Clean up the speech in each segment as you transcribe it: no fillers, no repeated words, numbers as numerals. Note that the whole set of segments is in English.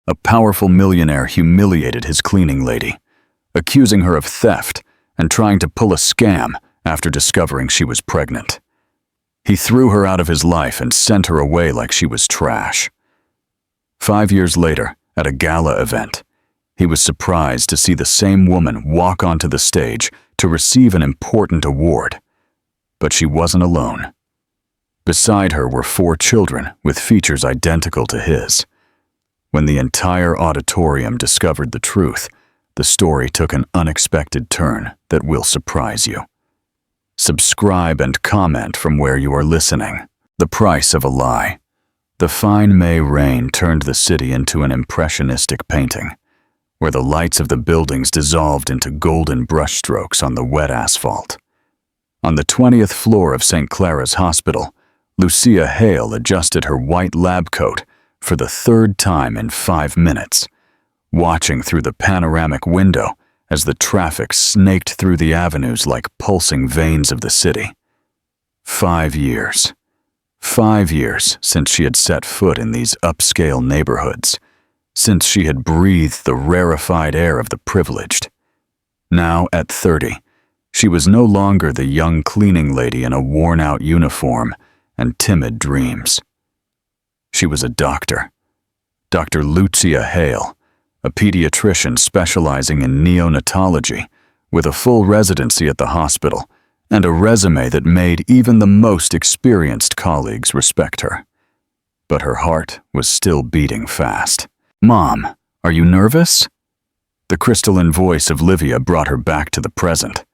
A powerful millionaire humiliated his cleaning lady, accusing her of theft and trying to pull a scam after discovering she was pregnant. He threw her out of his life and sent her away like she was trash. 5 years later, at a gala event, he was surprised to see the same woman walk onto the stage to receive an important award. But she wasn't alone. Beside her were 4 children with features identical to his. When the entire auditorium discovered the truth, the story took an unexpected turn that will surprise you. Subscribe and comment from where you are listening. The Price of a Lie. The fine May rain turned the city into an impressionistic painting, where the lights of the buildings dissolved into golden brushstrokes on the wet asphalt. On the 20th floor of St. Clara's Hospital, Lucia Hale adjusted her white lab coat for the 3rd time in 5 minutes, watching through the panoramic window as the traffic snaked through the avenues like pulsing veins of the city. 5 years. 5 years since she had set foot in these upscale neighborhoods, since she had breathed the rarefied air of the privileged. Now, at 30, she was no longer the young cleaning lady in a worn-out uniform and timid dreams. She was a doctor. Dr. Lucia Hale, a pediatrician specializing in neonatology, with a full residency at the hospital and a resume that made even the most experienced colleagues respect her. But her heart was still beating fast. "Mom, are you nervous?" The crystalline voice of Livia brought her back to the present.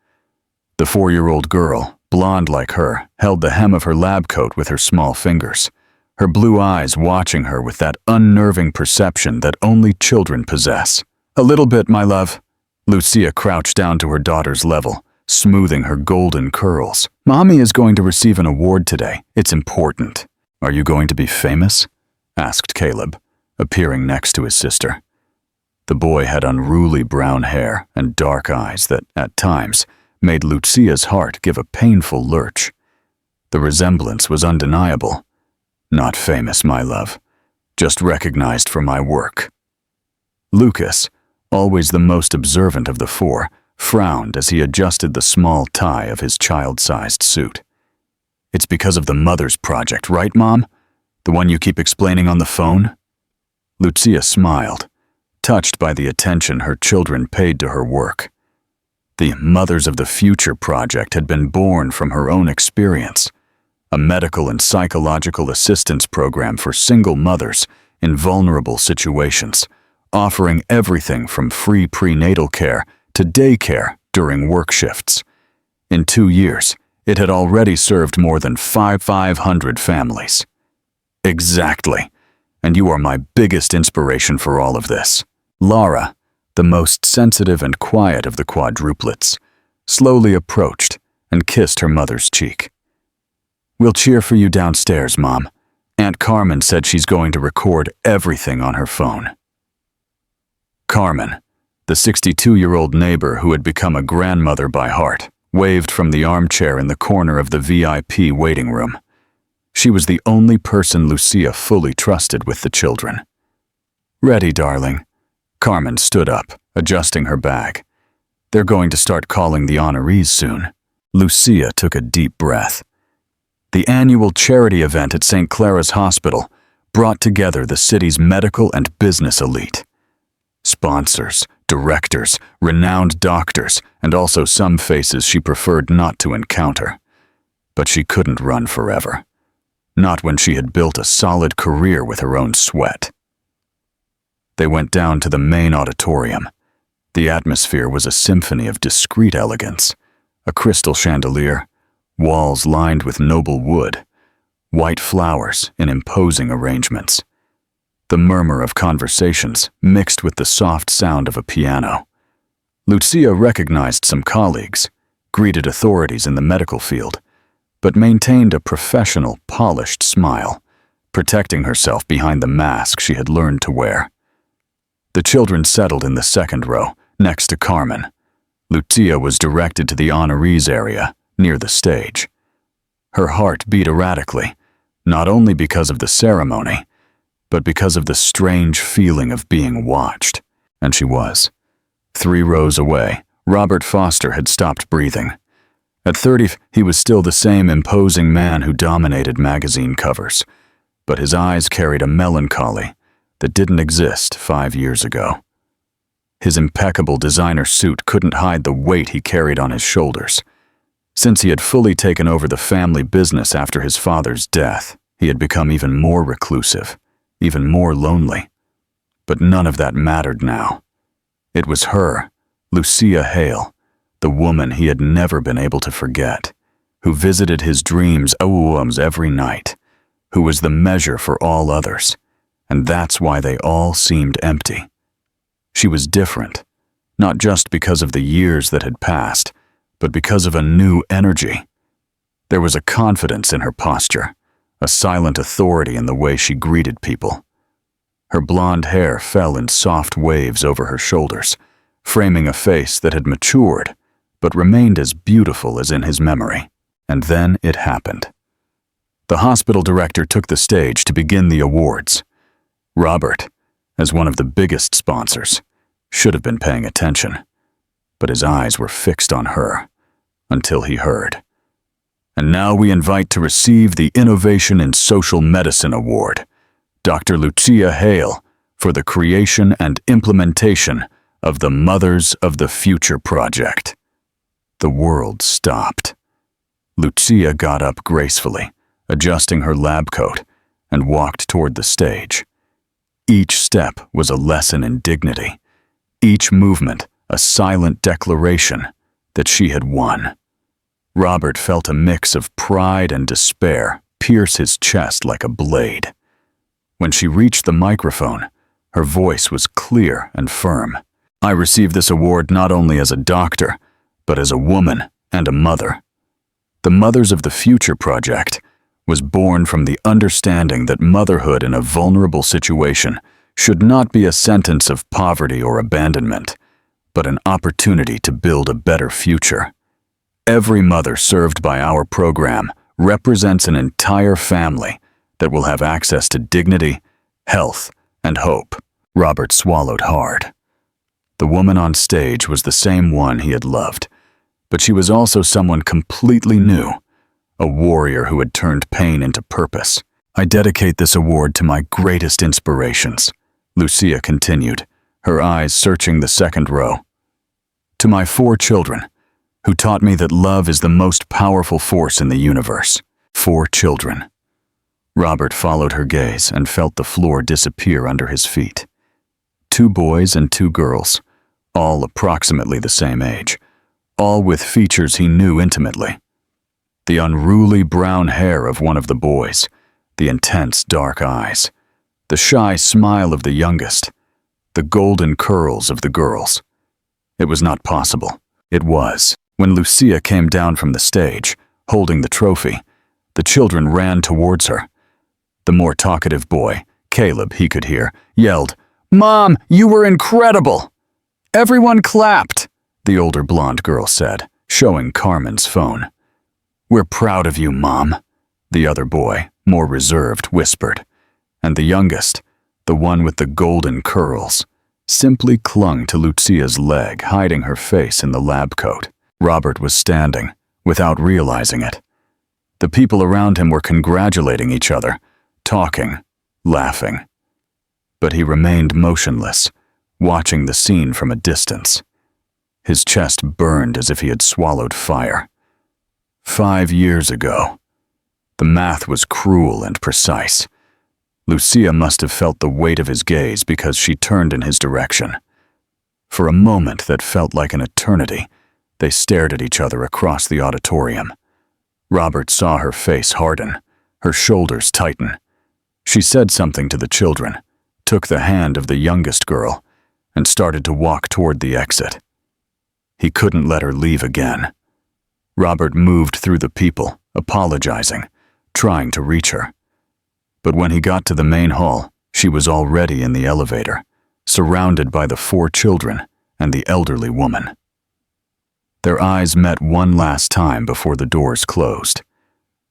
The 4-year-old girl, blonde like her, held the hem of her lab coat with her small fingers, her blue eyes watching her with that unnerving perception that only children possess. "A little bit, my love." Lucia crouched down to her daughter's level, smoothing her golden curls. "Mommy is going to receive an award today. It's important." "Are you going to be famous?" asked Caleb, appearing next to his sister. The boy had unruly brown hair and dark eyes that, at times, made Lucia's heart give a painful lurch. The resemblance was undeniable. "Not famous, my love. Just recognized for my work." Lucas, always the most observant of the 4, frowned as he adjusted the small tie of his child-sized suit. "It's because of the Mother's Project, right, Mom? The one you keep explaining on the phone?" Lucia smiled, touched by the attention her children paid to her work. The Mothers of the Future project had been born from her own experience, a medical and psychological assistance program for single mothers in vulnerable situations, offering everything from free prenatal care to daycare during work shifts. In 2 years, it had already served more than 500 families. "Exactly, and you are my biggest inspiration for all of this." Laura, the most sensitive and quiet of the quadruplets, slowly approached and kissed her mother's cheek. "We'll cheer for you downstairs, Mom. Aunt Carmen said she's going to record everything on her phone." Carmen, the 62-year-old neighbor who had become a grandmother by heart, waved from the armchair in the corner of the VIP waiting room. She was the only person Lucia fully trusted with the children. "Ready, darling." Carmen stood up, adjusting her bag. "They're going to start calling the honorees soon." Lucia took a deep breath. The annual charity event at St. Clara's Hospital brought together the city's medical and business elite. Sponsors, directors, renowned doctors, and also some faces she preferred not to encounter. But she couldn't run forever. Not when she had built a solid career with her own sweat. They went down to the main auditorium. The atmosphere was a symphony of discreet elegance. A crystal chandelier, walls lined with noble wood, white flowers in imposing arrangements. The murmur of conversations mixed with the soft sound of a piano. Lucia recognized some colleagues, greeted authorities in the medical field, but maintained a professional, polished smile, protecting herself behind the mask she had learned to wear. The children settled in the second row, next to Carmen. Lucia was directed to the honorees area, near the stage. Her heart beat erratically, not only because of the ceremony, but because of the strange feeling of being watched. And she was. 3 rows away, Robert Foster had stopped breathing. At 30, he was still the same imposing man who dominated magazine covers, but his eyes carried a melancholy that didn't exist 5 years ago. His impeccable designer suit couldn't hide the weight he carried on his shoulders. Since he had fully taken over the family business after his father's death, he had become even more reclusive, even more lonely. But none of that mattered now. It was her, Lucia Hale, the woman he had never been able to forget, who visited his dreams every night, who was the measure for all others, and that's why they all seemed empty. She was different, not just because of the years that had passed, but because of a new energy. There was a confidence in her posture, a silent authority in the way she greeted people. Her blonde hair fell in soft waves over her shoulders, framing a face that had matured, but remained as beautiful as in his memory. And then it happened. The hospital director took the stage to begin the awards. Robert, as one of the biggest sponsors, should have been paying attention, but his eyes were fixed on her, until he heard. And now we invite to receive the Innovation in Social Medicine Award, Dr. Lucia Hale, for the creation and implementation of the Mothers of the Future project. The world stopped. Lucia got up gracefully, adjusting her lab coat, and walked toward the stage. Each step was a lesson in dignity, each movement a silent declaration that she had won. Robert felt a mix of pride and despair pierce his chest like a blade. When she reached the microphone, her voice was clear and firm. I received this award not only as a doctor, but as a woman and a mother. The Mothers of the Future project was born from the understanding that motherhood in a vulnerable situation should not be a sentence of poverty or abandonment, but an opportunity to build a better future. Every mother served by our program represents an entire family that will have access to dignity, health, and hope. Robert swallowed hard. The woman on stage was the same one he had loved, but she was also someone completely new, a warrior who had turned pain into purpose. I dedicate this award to my greatest inspirations, Lucia continued, her eyes searching the second row. To my 4 children, who taught me that love is the most powerful force in the universe. 4 children. Robert followed her gaze and felt the floor disappear under his feet. 2 boys and 2 girls, all approximately the same age, all with features he knew intimately. The unruly brown hair of one of the boys, the intense dark eyes, the shy smile of the youngest, the golden curls of the girls. It was not possible. It was. When Lucia came down from the stage, holding the trophy, the children ran towards her. The more talkative boy, Caleb, he could hear, yelled, "Mom, you were incredible!" "Everyone clapped," the older blonde girl said, showing Carmen's phone. "We're proud of you, Mom," the other boy, more reserved, whispered. And the youngest, the one with the golden curls, simply clung to Lucia's leg, hiding her face in the lab coat. Robert was standing, without realizing it. The people around him were congratulating each other, talking, laughing. But he remained motionless, watching the scene from a distance. His chest burned as if he had swallowed fire. 5 years ago. The math was cruel and precise. Lucia must have felt the weight of his gaze because she turned in his direction. For a moment that felt like an eternity, they stared at each other across the auditorium. Robert saw her face harden, her shoulders tighten. She said something to the children, took the hand of the youngest girl, and started to walk toward the exit. He couldn't let her leave again. Robert moved through the people, apologizing, trying to reach her. But when he got to the main hall, she was already in the elevator, surrounded by the 4 children and the elderly woman. Their eyes met one last time before the doors closed.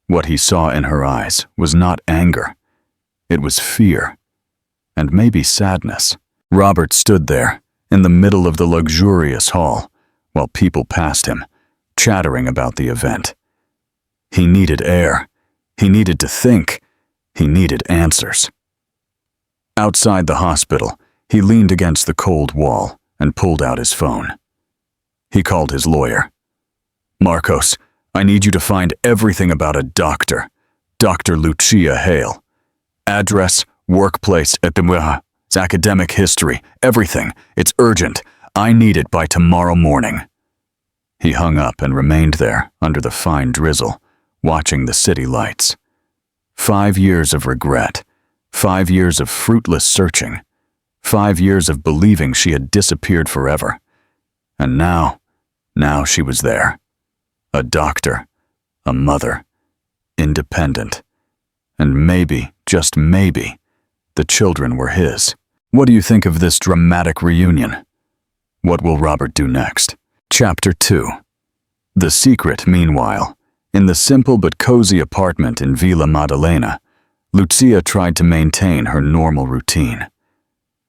What he saw in her eyes was not anger. It was fear, and maybe sadness. Robert stood there, in the middle of the luxurious hall, while people passed him, chattering about the event. He needed air. He needed to think. He needed answers. Outside the hospital, he leaned against the cold wall and pulled out his phone. He called his lawyer. "Marcos, I need you to find everything about a doctor. Dr. Lucia Hale. Address, workplace, academic history, everything. It's urgent. I need it by tomorrow morning." He hung up and remained there under the fine drizzle, watching the city lights. 5 years of regret, 5 years of fruitless searching, 5 years of believing she had disappeared forever. And now she was there. A doctor, a mother, independent. And maybe, just maybe, the children were his. What do you think of this dramatic reunion? What will Robert do next? Chapter 2. The secret, meanwhile. In the simple but cozy apartment in Villa Maddalena, Lucia tried to maintain her normal routine.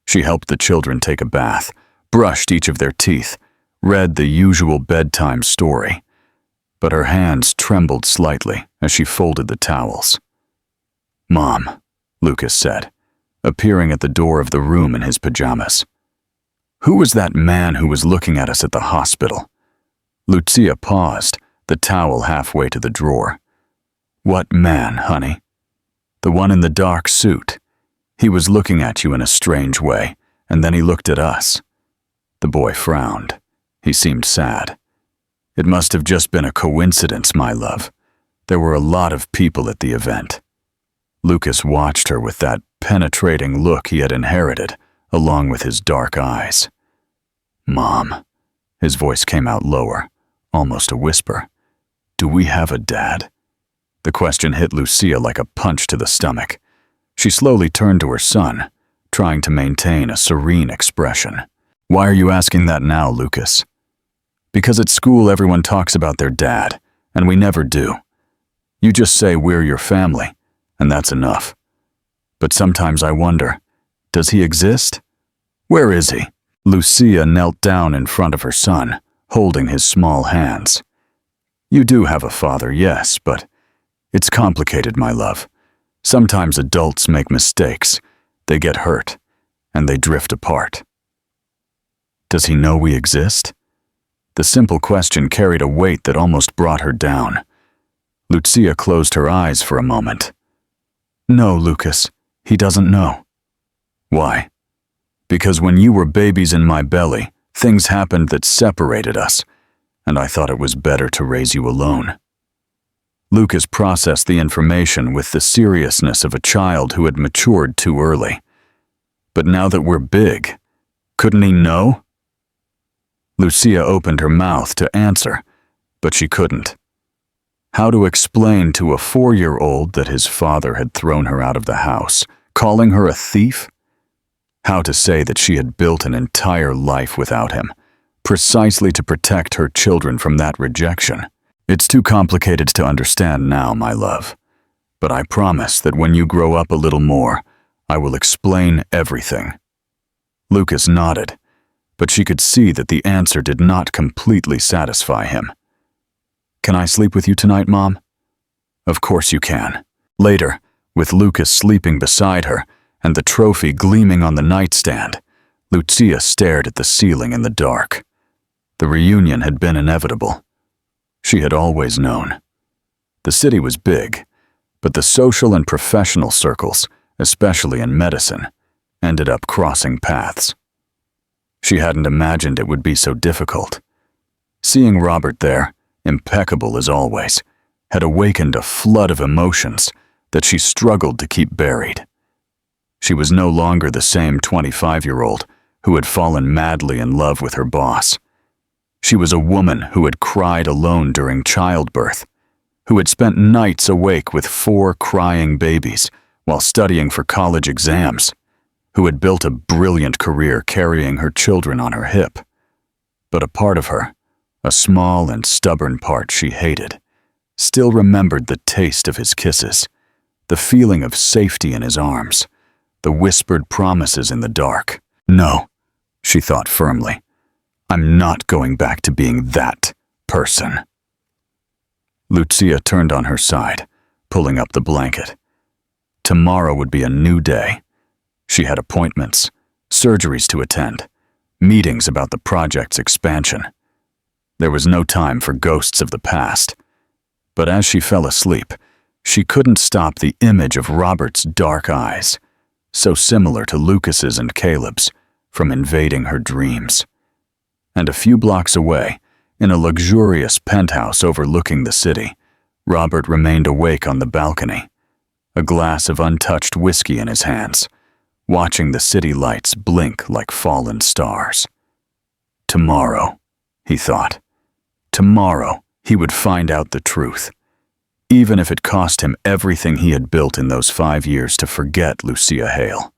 She helped the children take a bath, brushed each of their teeth, read the usual bedtime story. But her hands trembled slightly as she folded the towels. "Mom," Lucas said, appearing at the door of the room in his pajamas. "Who was that man who was looking at us at the hospital?" Lucia paused, the towel halfway to the drawer. "What man, honey?" "The one in the dark suit. He was looking at you in a strange way, and then he looked at us." The boy frowned. He seemed sad. "It must have just been a coincidence, my love. There were a lot of people at the event." Lucas watched her with that penetrating look he had inherited, along with his dark eyes. "Mom," his voice came out lower, almost a whisper. "Do we have a dad?" The question hit Lucia like a punch to the stomach. She slowly turned to her son, trying to maintain a serene expression. "Why are you asking that now, Lucas?" "Because at school everyone talks about their dad, and we never do. You just say we're your family, and that's enough. But sometimes I wonder, does he exist? Where is he?" Lucia knelt down in front of her son, holding his small hands. "You do have a father, yes, but it's complicated, my love. Sometimes adults make mistakes, they get hurt, and they drift apart." "Does he know we exist?" The simple question carried a weight that almost brought her down. Lucia closed her eyes for a moment. "No, Lucas, he doesn't know." "Why?" "Because when you were babies in my belly, things happened that separated us, and I thought it was better to raise you alone." Lucas processed the information with the seriousness of a child who had matured too early. "But now that we're big, couldn't he know?" Lucia opened her mouth to answer, but she couldn't. How to explain to a 4-year-old that his father had thrown her out of the house, calling her a thief? How to say that she had built an entire life without him, precisely to protect her children from that rejection? It's too complicated to understand now, my love. But I promise that when you grow up a little more, I will explain everything. Lucas nodded, but she could see that the answer did not completely satisfy him. "Can I sleep with you tonight, Mom?" "Of course you can." Later, with Lucas sleeping beside her and the trophy gleaming on the nightstand, Lucia stared at the ceiling in the dark. The reunion had been inevitable. She had always known. The city was big, but the social and professional circles, especially in medicine, ended up crossing paths. She hadn't imagined it would be so difficult. Seeing Robert there, impeccable as always, had awakened a flood of emotions that she struggled to keep buried. She was no longer the same 25-year-old who had fallen madly in love with her boss. She was a woman who had cried alone during childbirth, who had spent nights awake with 4 crying babies while studying for college exams, who had built a brilliant career carrying her children on her hip. But a part of her, a small and stubborn part she hated, still remembered the taste of his kisses, the feeling of safety in his arms, the whispered promises in the dark. No, she thought firmly. I'm not going back to being that person. Lucia turned on her side, pulling up the blanket. Tomorrow would be a new day. She had appointments, surgeries to attend, meetings about the project's expansion. There was no time for ghosts of the past. But as she fell asleep, she couldn't stop the image of Robert's dark eyes, so similar to Lucas's and Caleb's, from invading her dreams. And a few blocks away, in a luxurious penthouse overlooking the city, Robert remained awake on the balcony, a glass of untouched whiskey in his hands, watching the city lights blink like fallen stars. Tomorrow, he thought. Tomorrow, he would find out the truth, even if it cost him everything he had built in those 5 years to forget Lucia Hale,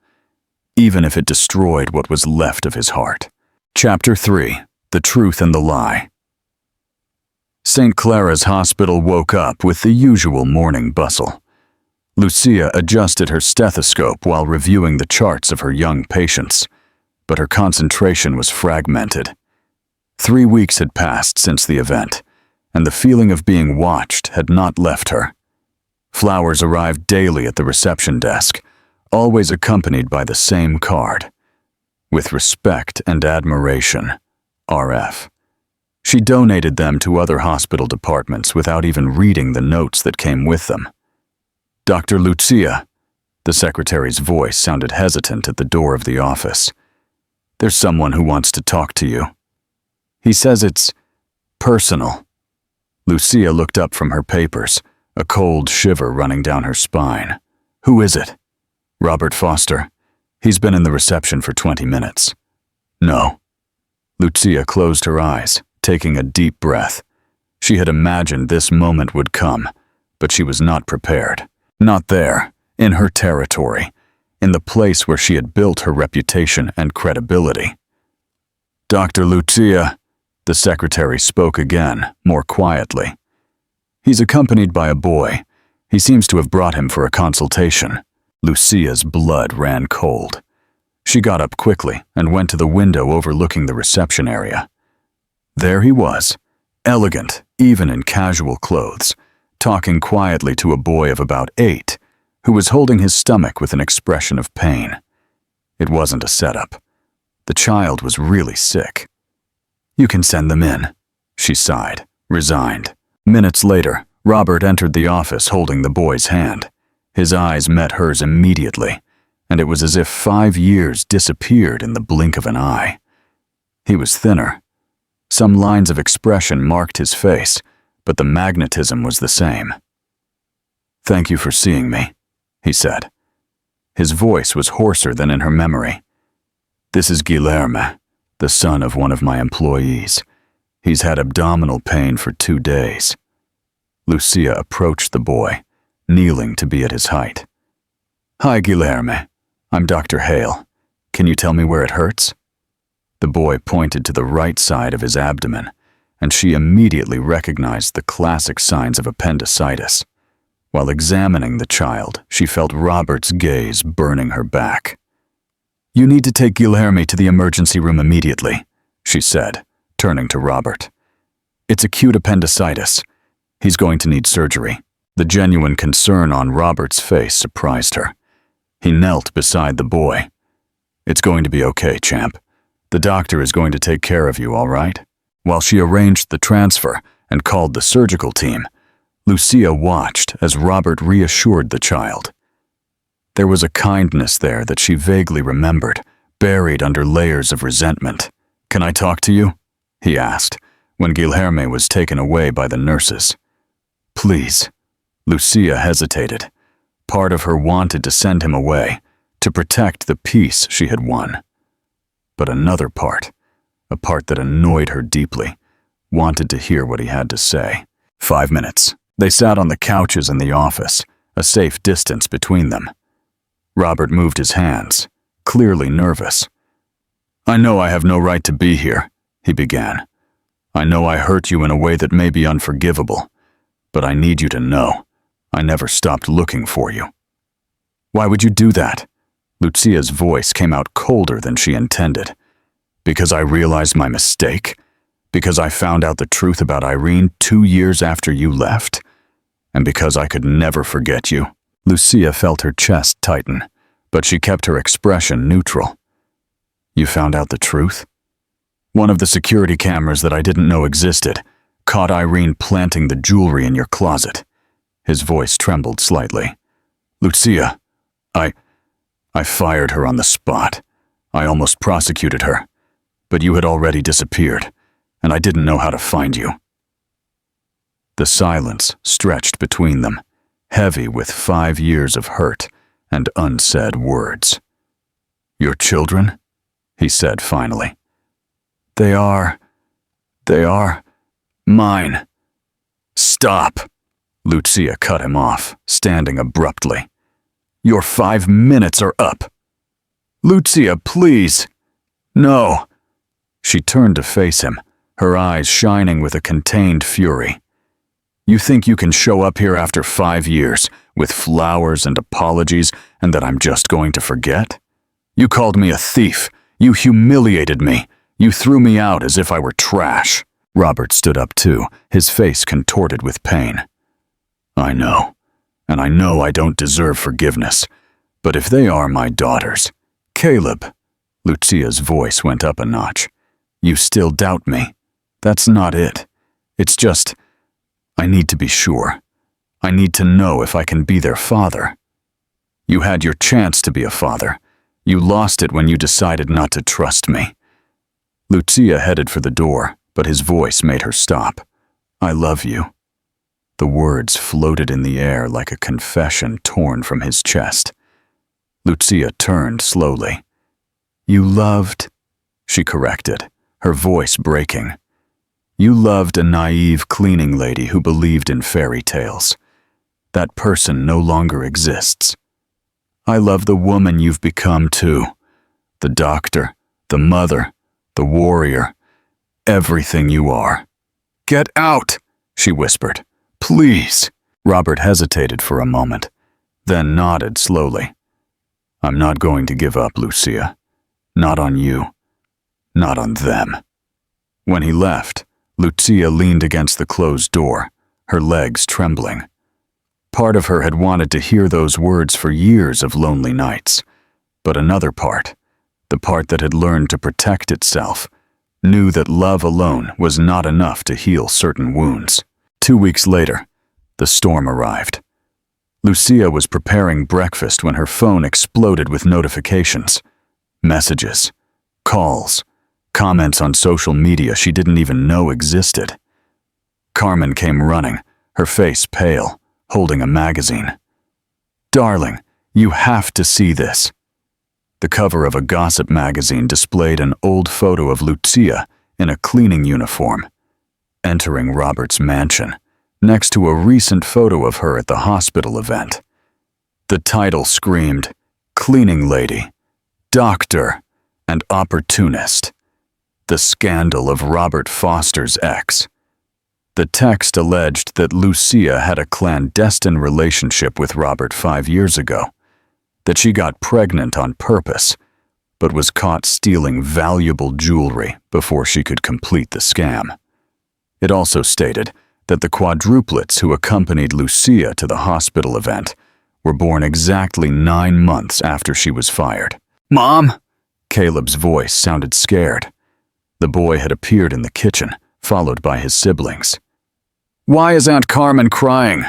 even if it destroyed what was left of his heart. Chapter 3. The Truth and the Lie. St. Clara's Hospital woke up with the usual morning bustle. Lucia adjusted her stethoscope while reviewing the charts of her young patients, but her concentration was fragmented. 3 weeks had passed since the event, and the feeling of being watched had not left her. Flowers arrived daily at the reception desk, always accompanied by the same card. With respect and admiration, RF. She donated them to other hospital departments without even reading the notes that came with them. Dr. Lucia, the secretary's voice sounded hesitant at the door of the office. There's someone who wants to talk to you. He says it's personal. Lucia looked up from her papers, a cold shiver running down her spine. Who is it? Robert Foster. He's been in the reception for 20 minutes. No. Lucia closed her eyes, taking a deep breath. She had imagined this moment would come, but she was not prepared. Not there, in her territory, in the place where she had built her reputation and credibility. Dr. Lucia, the secretary spoke again, more quietly. He's accompanied by a boy. He seems to have brought him for a consultation. Lucia's blood ran cold. She got up quickly and went to the window overlooking the reception area. There he was, elegant, even in casual clothes, talking quietly to a boy of about 8, who was holding his stomach with an expression of pain. It wasn't a setup. The child was really sick. You can send them in, she sighed, resigned. Minutes later, Robert entered the office holding the boy's hand. His eyes met hers immediately, and it was as if 5 years disappeared in the blink of an eye. He was thinner. Some lines of expression marked his face, but the magnetism was the same. Thank you for seeing me, he said. His voice was hoarser than in her memory. This is Guilherme, the son of one of my employees. He's had abdominal pain for 2 days. Lucia approached the boy, kneeling to be at his height. Hi, Guilherme. I'm Dr. Hale. Can you tell me where it hurts? The boy pointed to the right side of his abdomen, and she immediately recognized the classic signs of appendicitis. While examining the child, she felt Robert's gaze burning her back. You need to take Guilherme to the emergency room immediately, she said, turning to Robert. It's acute appendicitis. He's going to need surgery. The genuine concern on Robert's face surprised her. He knelt beside the boy. It's going to be okay, champ. The doctor is going to take care of you, all right? While she arranged the transfer and called the surgical team, Lucia watched as Robert reassured the child. There was a kindness there that she vaguely remembered, buried under layers of resentment. Can I talk to you? He asked, when Guilherme was taken away by the nurses. Please. Lucia hesitated. Part of her wanted to send him away, to protect the peace she had won. But another part, a part that annoyed her deeply, wanted to hear what he had to say. 5 minutes. They sat on the couches in the office, a safe distance between them. Robert moved his hands, clearly nervous. I know I have no right to be here, he began. I know I hurt you in a way that may be unforgivable, but I need you to know I never stopped looking for you. Why would you do that? Lucia's voice came out colder than she intended. Because I realized my mistake? Because I found out the truth about Irene 2 years after you left? And because I could never forget you? Lucia felt her chest tighten, but she kept her expression neutral. You found out the truth? One of the security cameras that I didn't know existed caught Irene planting the jewelry in your closet. His voice trembled slightly. Lucia, I fired her on the spot. I almost prosecuted her. But you had already disappeared, and I didn't know how to find you. The silence stretched between them, heavy with 5 years of hurt and unsaid words. Your children? He said finally. They are mine. Stop! Lucia cut him off, standing abruptly. Your 5 minutes are up. Lucia, please. No. She turned to face him, her eyes shining with a contained fury. You think you can show up here after 5 years, with flowers and apologies, and that I'm just going to forget? You called me a thief. You humiliated me. You threw me out as if I were trash. Robert stood up too, his face contorted with pain. I know, and I know I don't deserve forgiveness. But if they are my daughters, Caleb, Lucia's voice went up a notch. You still doubt me. That's not it. It's just, I need to be sure. I need to know if I can be their father. You had your chance to be a father. You lost it when you decided not to trust me. Lucia headed for the door, but his voice made her stop. I love you. The words floated in the air like a confession torn from his chest. Lucia turned slowly. You loved, she corrected, her voice breaking. You loved a naive cleaning lady who believed in fairy tales. That person no longer exists. I love the woman you've become too. The doctor, the mother, the warrior, everything you are. Get out, she whispered. Please. Robert hesitated for a moment, then nodded slowly. I'm not going to give up, Lucia. Not on you. Not on them. When he left, Lucia leaned against the closed door, her legs trembling. Part of her had wanted to hear those words for years of lonely nights, but another part, the part that had learned to protect itself, knew that love alone was not enough to heal certain wounds. 2 weeks later, the storm arrived. Lucia was preparing breakfast when her phone exploded with notifications. Messages, calls, comments on social media she didn't even know existed. Carmen came running, her face pale, holding a magazine. Darling, you have to see this. The cover of a gossip magazine displayed an old photo of Lucia in a cleaning uniform, entering Robert's mansion, next to a recent photo of her at the hospital event. The title screamed, Cleaning Lady, Doctor, and Opportunist. The scandal of Robert Foster's ex. The text alleged that Lucia had a clandestine relationship with Robert 5 years ago, that she got pregnant on purpose, but was caught stealing valuable jewelry before she could complete the scam. It also stated that the quadruplets who accompanied Lucia to the hospital event were born exactly 9 months after she was fired. Mom! Caleb's voice sounded scared. The boy had appeared in the kitchen, followed by his siblings. Why is Aunt Carmen crying?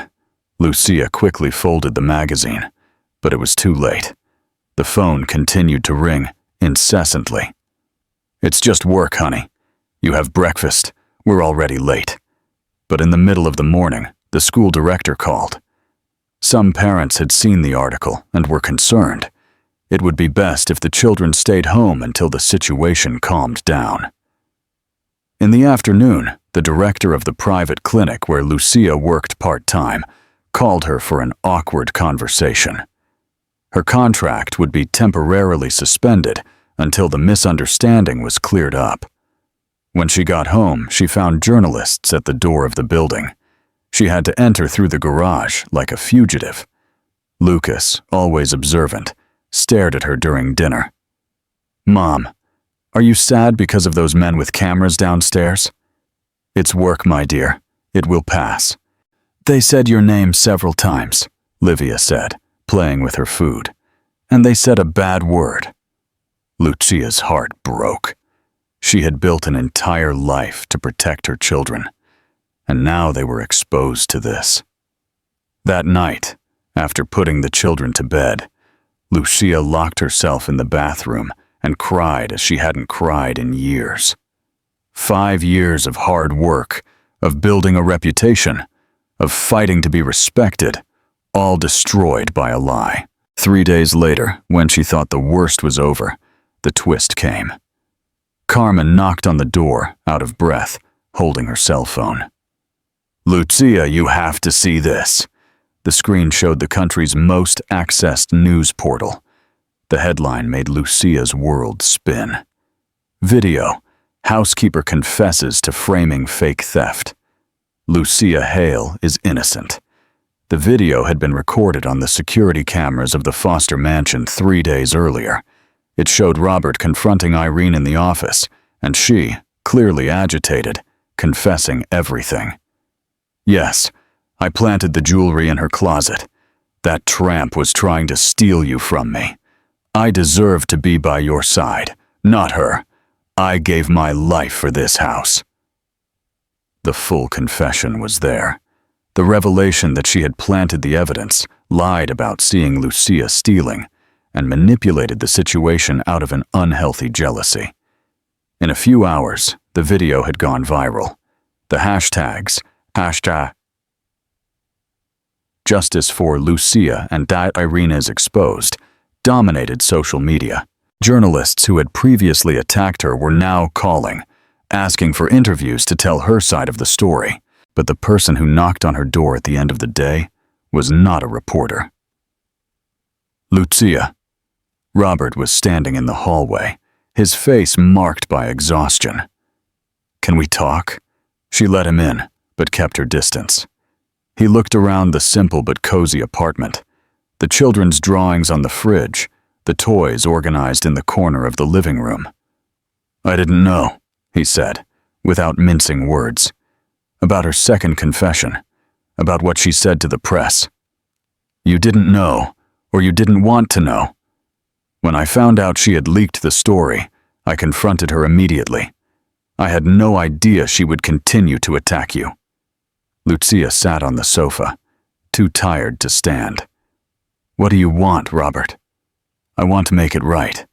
Lucia quickly folded the magazine, but it was too late. The phone continued to ring incessantly. It's just work, honey. You have breakfast. We're already late. But in the middle of the morning, the school director called. Some parents had seen the article and were concerned. It would be best if the children stayed home until the situation calmed down. In the afternoon, the director of the private clinic where Lucia worked part-time called her for an awkward conversation. Her contract would be temporarily suspended until the misunderstanding was cleared up. When she got home, she found journalists at the door of the building. She had to enter through the garage like a fugitive. Lucas, always observant, stared at her during dinner. "Mom, are you sad because of those men with cameras downstairs?" "It's work, my dear. It will pass." "They said your name several times," Livia said, playing with her food. "And they said a bad word." Lucia's heart broke. She had built an entire life to protect her children, and now they were exposed to this. That night, after putting the children to bed, Lucia locked herself in the bathroom and cried as she hadn't cried in years. 5 years of hard work, of building a reputation, of fighting to be respected, all destroyed by a lie. 3 days later, when she thought the worst was over, the twist came. Carmen knocked on the door, out of breath, holding her cell phone. "Lucia, you have to see this." The screen showed the country's most accessed news portal. The headline made Lucia's world spin. Video: Housekeeper confesses to framing fake theft. Lucia Hale is innocent. The video had been recorded on the security cameras of the Foster mansion 3 days earlier. It showed Robert confronting Irene in the office, and she, clearly agitated, confessing everything. "Yes, I planted the jewelry in her closet. That tramp was trying to steal you from me. I deserve to be by your side, not her. I gave my life for this house." The full confession was there. The revelation that she had planted the evidence, lied about seeing Lucia stealing, and manipulated the situation out of an unhealthy jealousy. In a few hours, the video had gone viral. The hashtags, #Justice for Lucia and that Irene is exposed, dominated social media. Journalists who had previously attacked her were now calling, asking for interviews to tell her side of the story. But the person who knocked on her door at the end of the day was not a reporter. "Lucia." Robert was standing in the hallway, his face marked by exhaustion. "Can we talk?" She let him in, but kept her distance. He looked around the simple but cozy apartment. The children's drawings on the fridge, the toys organized in the corner of the living room. "I didn't know," he said, without mincing words. About her second confession, about what she said to the press. "You didn't know, or you didn't want to know." "When I found out she had leaked the story, I confronted her immediately. I had no idea she would continue to attack you." Lucia sat on the sofa, too tired to stand. "What do you want, Robert?" "I want to make it right.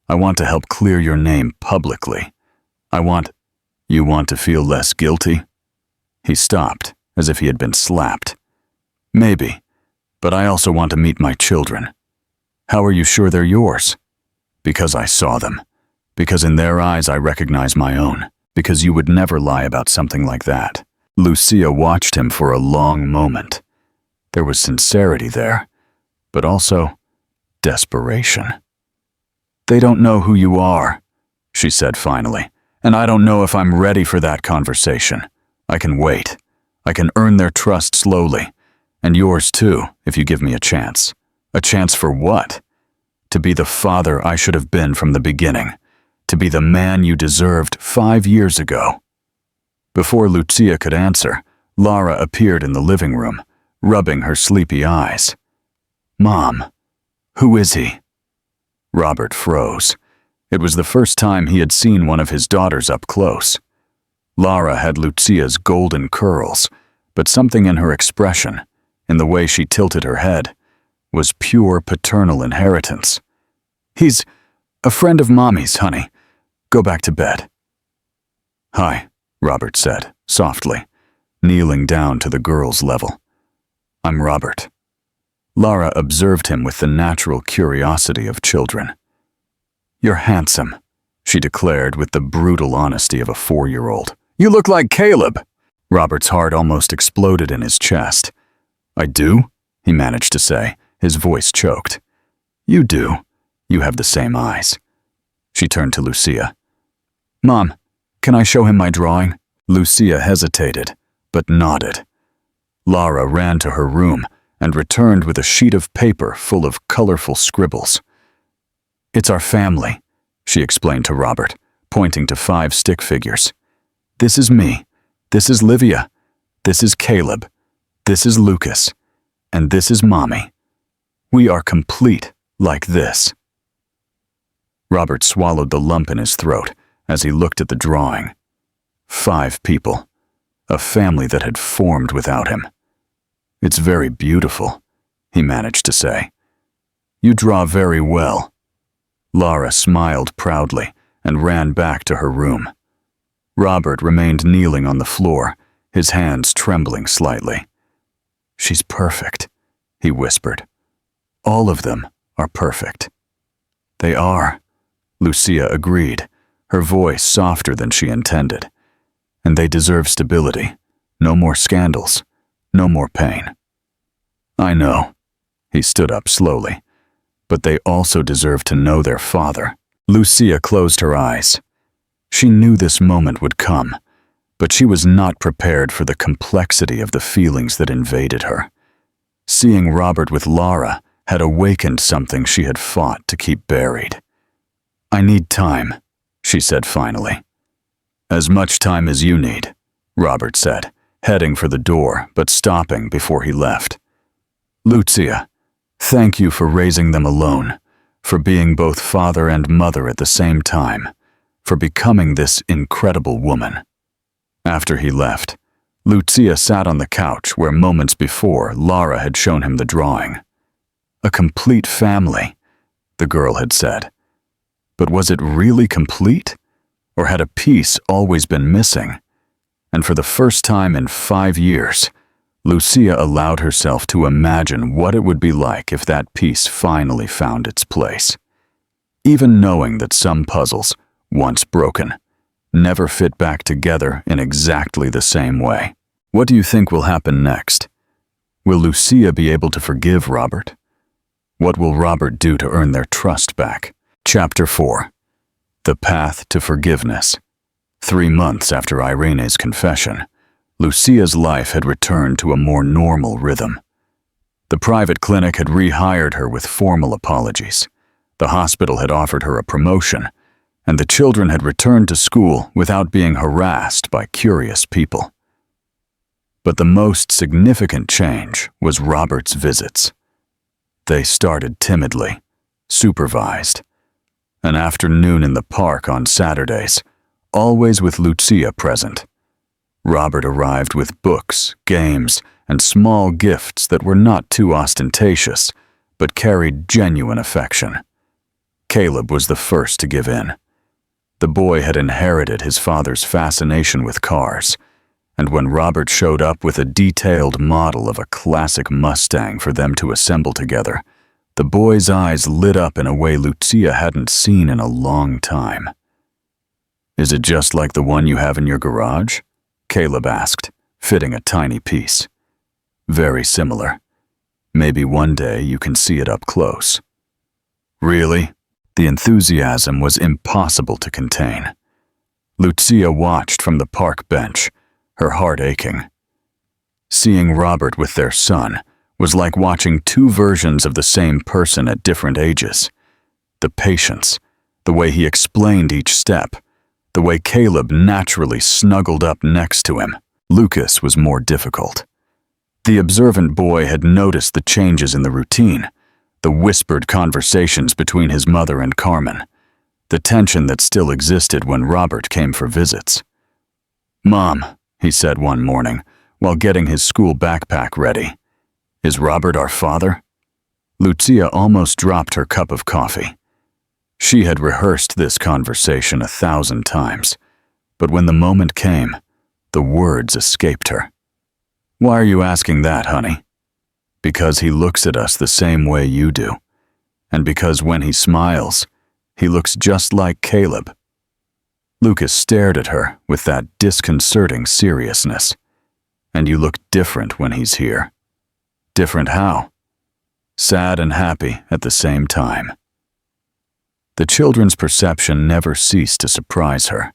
I want to help clear your name publicly. You want to feel less guilty?" He stopped, as if he had been slapped. "Maybe, but I also want to meet my children." "How are you sure they're yours?" "Because I saw them. Because in their eyes I recognize my own. Because you would never lie about something like that." Lucia watched him for a long moment. There was sincerity there, but also desperation. "They don't know who you are," she said finally, "and I don't know if I'm ready for that conversation. I can wait. I can earn their trust slowly, and yours too, if you give me a chance." "A chance for what?" "To be the father I should have been from the beginning. To be the man you deserved 5 years ago." Before Lucia could answer, Lara appeared in the living room, rubbing her sleepy eyes. "Mom, who is he?" Robert froze. It was the first time he had seen one of his daughters up close. Lara had Lucia's golden curls, but something in her expression, in the way she tilted her head, was pure paternal inheritance. "He's a friend of Mommy's, honey. Go back to bed." "Hi," Robert said, softly, kneeling down to the girl's level. "I'm Robert." Lara observed him with the natural curiosity of children. "You're handsome," she declared with the brutal honesty of a 4-year-old. "You look like Caleb." Robert's heart almost exploded in his chest. "I do?" he managed to say, his voice choked. "You do. You have the same eyes." She turned to Lucia. "Mom, can I show him my drawing?" Lucia hesitated, but nodded. Lara ran to her room and returned with a sheet of paper full of colorful scribbles. It's our family, she explained to Robert, pointing to 5 stick figures. This is me. This is Livia. This is Caleb. This is Lucas. And this is Mommy. We are complete like this. Robert swallowed the lump in his throat as he looked at the drawing. 5 people. A family that had formed without him. It's very beautiful, he managed to say. You draw very well. Lara smiled proudly and ran back to her room. Robert remained kneeling on the floor, his hands trembling slightly. She's perfect, he whispered. All of them are perfect. They are, Lucia agreed, her voice softer than she intended. And they deserve stability. No more scandals. No more pain. I know. He stood up slowly. But they also deserve to know their father. Lucia closed her eyes. She knew this moment would come, but she was not prepared for the complexity of the feelings that invaded her. Seeing Robert with Lara had awakened something she had fought to keep buried. I need time, she said finally. As much time as you need, Robert said, heading for the door but stopping before he left. Lucia, thank you for raising them alone, for being both father and mother at the same time, for becoming this incredible woman. After he left, Lucia sat on the couch where moments before Lara had shown him the drawing. A complete family, the girl had said. But was it really complete? Or had a piece always been missing? And for the first time in 5 years, Lucia allowed herself to imagine what it would be like if that piece finally found its place. Even knowing that some puzzles, once broken, never fit back together in exactly the same way. What do you think will happen next? Will Lucia be able to forgive Robert? What will Robert do to earn their trust back? Chapter 4. The Path to Forgiveness. 3 months after Irene's confession, Lucia's life had returned to a more normal rhythm. The private clinic had rehired her with formal apologies. The hospital had offered her a promotion, and the children had returned to school without being harassed by curious people. But the most significant change was Robert's visits. They started timidly, supervised. An afternoon in the park on Saturdays, always with Lucia present. Robert arrived with books, games, and small gifts that were not too ostentatious, but carried genuine affection. Caleb was the first to give in. The boy had inherited his father's fascination with cars, and when Robert showed up with a detailed model of a classic Mustang for them to assemble together, the boy's eyes lit up in a way Lucia hadn't seen in a long time. Is it just like the one you have in your garage? Caleb asked, fitting a tiny piece. Very similar. Maybe one day you can see it up close. Really? The enthusiasm was impossible to contain. Lucia watched from the park bench, her heart aching. Seeing Robert with their son was like watching 2 versions of the same person at different ages. The patience, the way he explained each step, the way Caleb naturally snuggled up next to him. Lucas was more difficult. The observant boy had noticed the changes in the routine, the whispered conversations between his mother and Carmen, the tension that still existed when Robert came for visits. "Mom," he said one morning, while getting his school backpack ready, "is Robert our father?" Lucia almost dropped her cup of coffee. She had rehearsed this conversation 1,000 times, but when the moment came, the words escaped her. "Why are you asking that, honey?" "Because he looks at us the same way you do, and because when he smiles, he looks just like Caleb." Lucas stared at her with that disconcerting seriousness. "And you look different when he's here." "Different how?" "Sad and happy at the same time." The children's perception never ceased to surprise her.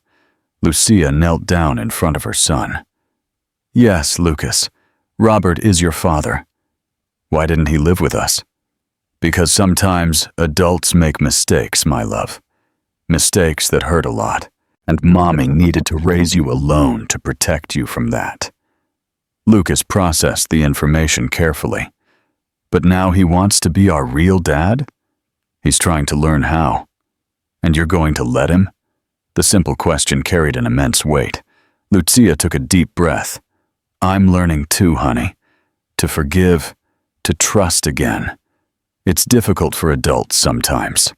Lucia knelt down in front of her son. "Yes, Lucas, Robert is your father. Why didn't he live with us?" Because sometimes adults make mistakes, my love. Mistakes that hurt a lot, and Mommy needed to raise you alone to protect you from that. Lucas processed the information carefully. But now he wants to be our real dad? He's trying to learn how. And you're going to let him? The simple question carried an immense weight. Lucia took a deep breath. I'm learning too, honey. To forgive, to trust again. It's difficult for adults sometimes.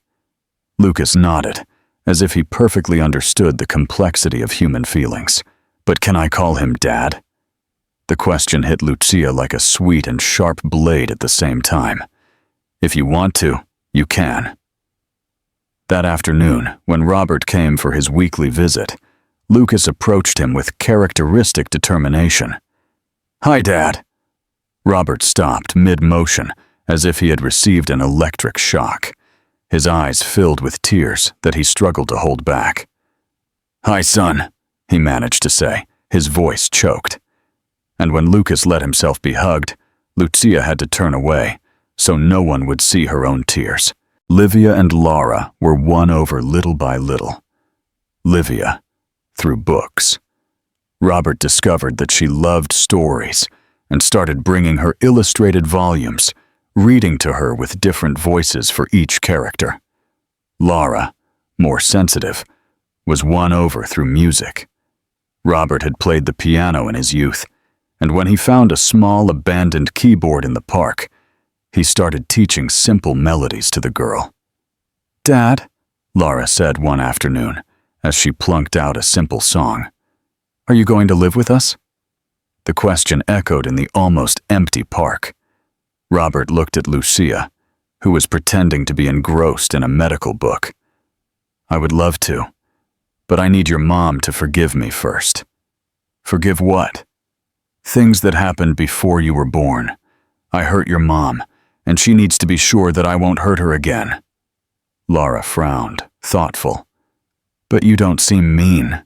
Lucas nodded, as if he perfectly understood the complexity of human feelings. But can I call him Dad? The question hit Lucia like a sweet and sharp blade at the same time. If you want to, you can. That afternoon, when Robert came for his weekly visit, Lucas approached him with characteristic determination. Hi, Dad. Robert stopped mid-motion, as if he had received an electric shock. His eyes filled with tears that he struggled to hold back. Hi, son, he managed to say, his voice choked. And when Lucas let himself be hugged, Lucia had to turn away, so no one would see her own tears. Livia and Laura were won over little by little. Livia, through books. Robert discovered that she loved stories and started bringing her illustrated volumes, reading to her with different voices for each character. Laura, more sensitive, was won over through music. Robert had played the piano in his youth, and when he found a small abandoned keyboard in the park, he started teaching simple melodies to the girl. Dad, Laura said one afternoon, as she plunked out a simple song, are you going to live with us? The question echoed in the almost empty park. Robert looked at Lucia, who was pretending to be engrossed in a medical book. I would love to, but I need your mom to forgive me first. Forgive what? Things that happened before you were born. I hurt your mom, and she needs to be sure that I won't hurt her again. Laura frowned, thoughtful. But you don't seem mean.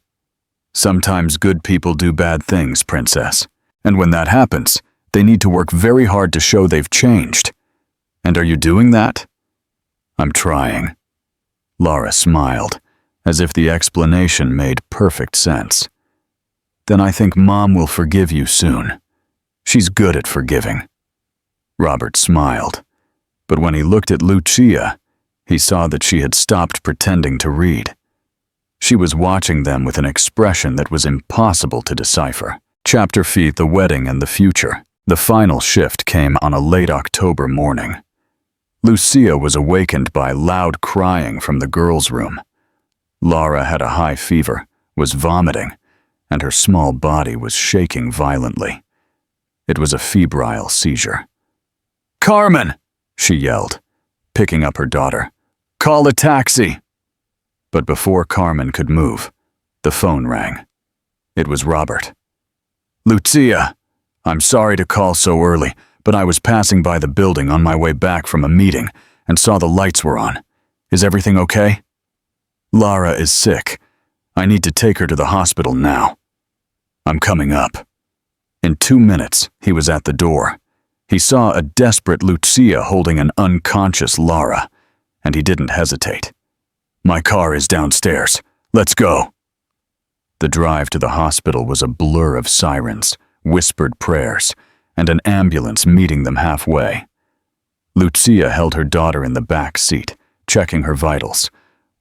Sometimes good people do bad things, Princess, and when that happens, they need to work very hard to show they've changed. And are you doing that? I'm trying. Laura smiled, as if the explanation made perfect sense. Then I think Mom will forgive you soon. She's good at forgiving. Robert smiled, but when he looked at Lucia, he saw that she had stopped pretending to read. She was watching them with an expression that was impossible to decipher. Chapter Feed the Wedding and the Future. The final shift came on a late October morning. Lucia was awakened by loud crying from the girls' room. Laura had a high fever, was vomiting, and her small body was shaking violently. It was a febrile seizure. Carmen, she yelled, picking up her daughter. Call a taxi. But before Carmen could move, the phone rang. It was Robert. Lucia, I'm sorry to call so early, but I was passing by the building on my way back from a meeting and saw the lights were on. Is everything okay? Lara is sick. I need to take her to the hospital now. I'm coming up. In 2 minutes, he was at the door. He saw a desperate Lucia holding an unconscious Lara, and he didn't hesitate. My car is downstairs. Let's go. The drive to the hospital was a blur of sirens, whispered prayers, and an ambulance meeting them halfway. Lucia held her daughter in the back seat, checking her vitals,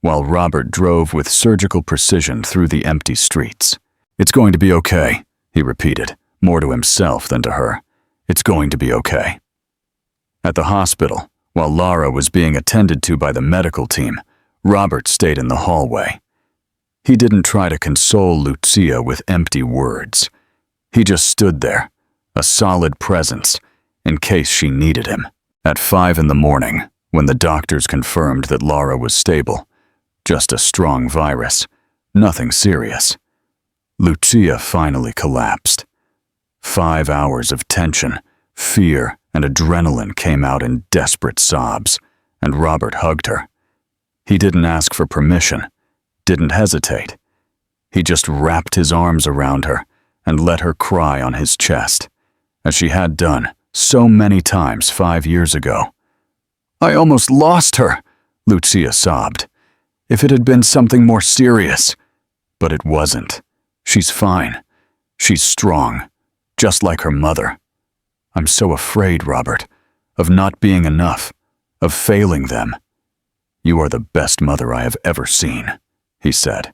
while Robert drove with surgical precision through the empty streets. It's going to be okay, he repeated, more to himself than to her. It's going to be okay. At the hospital, while Lara was being attended to by the medical team, Robert stayed in the hallway. He didn't try to console Lucia with empty words. He just stood there, a solid presence, in case she needed him. At 5 a.m, when the doctors confirmed that Lara was stable, just a strong virus, nothing serious, Lucia finally collapsed. 5 hours of tension, fear, and adrenaline came out in desperate sobs, and Robert hugged her. He didn't ask for permission, didn't hesitate. He just wrapped his arms around her and let her cry on his chest, as she had done so many times 5 years ago. I almost lost her, Lucia sobbed. If it had been something more serious. But it wasn't. She's fine. She's strong, just like her mother. I'm so afraid, Robert, of not being enough, of failing them. You are the best mother I have ever seen, he said,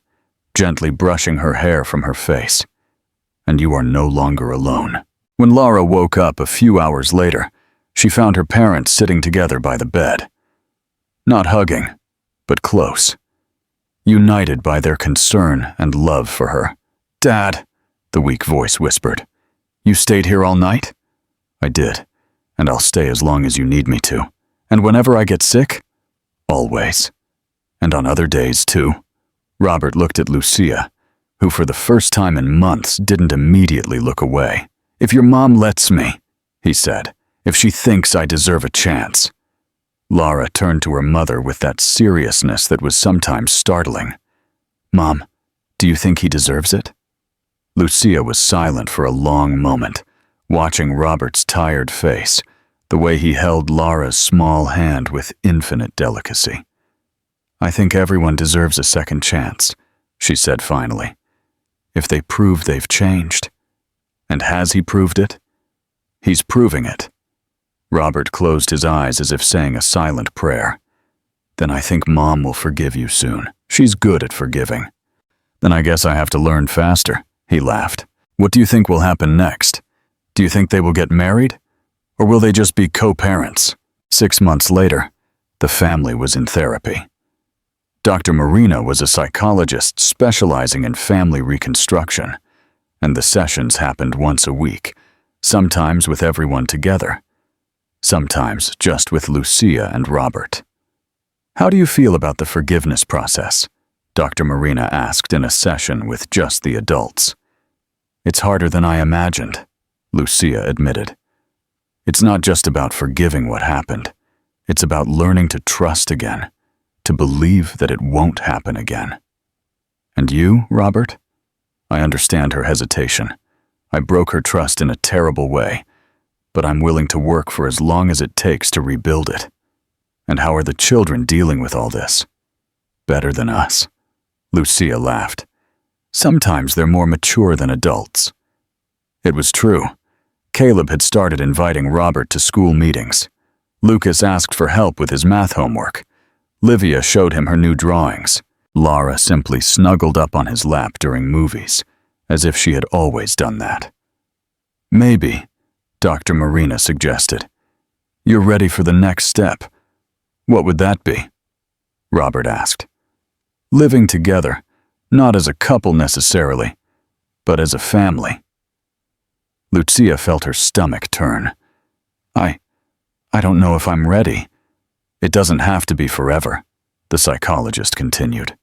gently brushing her hair from her face. And you are no longer alone. When Laura woke up a few hours later, she found her parents sitting together by the bed. Not hugging, but close. United by their concern and love for her. Dad, the weak voice whispered. You stayed here all night? I did, and I'll stay as long as you need me to. And whenever I get sick? Always. And on other days, too. Robert looked at Lucia, who for the first time in months didn't immediately look away. If your mom lets me, he said, if she thinks I deserve a chance. Laura turned to her mother with that seriousness that was sometimes startling. Mom, do you think he deserves it? Lucia was silent for a long moment, watching Robert's tired face, the way he held Laura's small hand with infinite delicacy. I think everyone deserves a second chance, she said finally, if they prove they've changed. And has he proved it? He's proving it. Robert closed his eyes as if saying a silent prayer. Then I think Mom will forgive you soon. She's good at forgiving. Then I guess I have to learn faster, he laughed. What do you think will happen next? Do you think they will get married? Or will they just be co-parents? 6 months later, the family was in therapy. Dr. Marina was a psychologist specializing in family reconstruction, and the sessions happened once a week, sometimes with everyone together, sometimes just with Lucia and Robert. How do you feel about the forgiveness process? Dr. Marina asked in a session with just the adults. It's harder than I imagined, Lucia admitted. It's not just about forgiving what happened. It's about learning to trust again, to believe that it won't happen again. And you, Robert? I understand her hesitation. I broke her trust in a terrible way, but I'm willing to work for as long as it takes to rebuild it. And how are the children dealing with all this? Better than us. Lucia laughed. Sometimes they're more mature than adults. It was true. Caleb had started inviting Robert to school meetings. Lucas asked for help with his math homework. Livia showed him her new drawings. Laura simply snuggled up on his lap during movies, as if she had always done that. Maybe, Dr. Marina suggested, you're ready for the next step. What would that be? Robert asked. Living together, not as a couple necessarily, but as a family. Lucia felt her stomach turn. I don't know if I'm ready. It doesn't have to be forever, the psychologist continued.